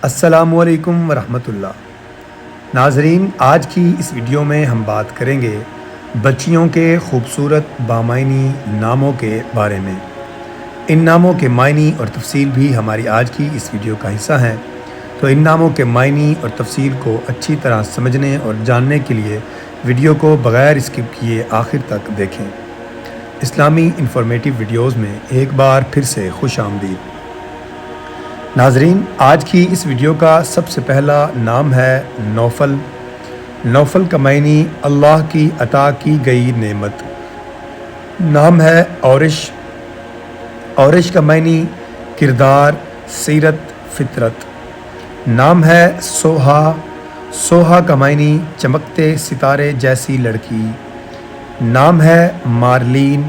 السلام علیکم ورحمۃ اللہ۔ ناظرین، آج کی اس ویڈیو میں ہم بات کریں گے بچیوں کے خوبصورت بامعنی ناموں کے بارے میں۔ ان ناموں کے معنی اور تفصیل بھی ہماری آج کی اس ویڈیو کا حصہ ہیں، تو ان ناموں کے معنی اور تفصیل کو اچھی طرح سمجھنے اور جاننے کے لیے ویڈیو کو بغیر اسکپ کیے آخر تک دیکھیں۔ اسلامی انفارمیٹیو ویڈیوز میں ایک بار پھر سے خوش آمدید۔ ناظرین، آج کی اس ویڈیو کا سب سے پہلا نام ہے نوفل۔ نوفل کا معنی اللہ کی عطا کی گئی نعمت۔ نام ہے عورش۔ عورش کا معنی کردار، سیرت، فطرت۔ نام ہے سوہا۔ سوہا کا معنی چمکتے ستارے جیسی لڑکی۔ نام ہے مارلین۔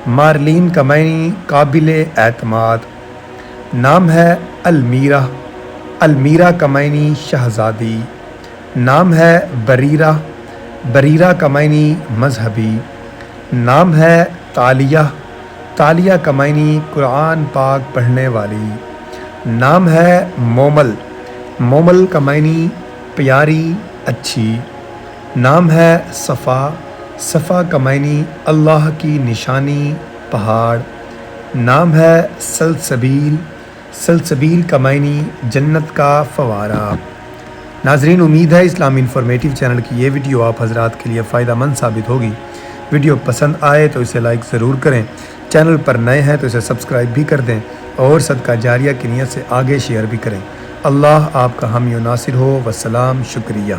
مارلین کا معنی قابل اعتماد۔ نام ہے المیرہ۔ المیرہ کا معنی شہزادی۔ نام ہے بریرہ۔ بریرہ کا معنی مذہبی۔ نام ہے تالیہ۔ تالیہ کا معنی قرآن پاک پڑھنے والی۔ نام ہے مومل۔ مومل کا معنی پیاری، اچھی۔ نام ہے صفا۔ صفا کا معنی اللہ کی نشانی، پہاڑ۔ نام ہے سلسبیل۔ سلسبیل کا معنی جنت کا فوارہ۔ ناظرین، امید ہے اسلامی انفارمیٹیو چینل کی یہ ویڈیو آپ حضرات کے لیے فائدہ مند ثابت ہوگی۔ ویڈیو پسند آئے تو اسے لائک ضرور کریں، چینل پر نئے ہیں تو اسے سبسکرائب بھی کر دیں اور صدقہ جاریہ کی نیت سے آگے شیئر بھی کریں۔ اللہ آپ کا حامی و ناصر ہو۔ والسلام، شکریہ۔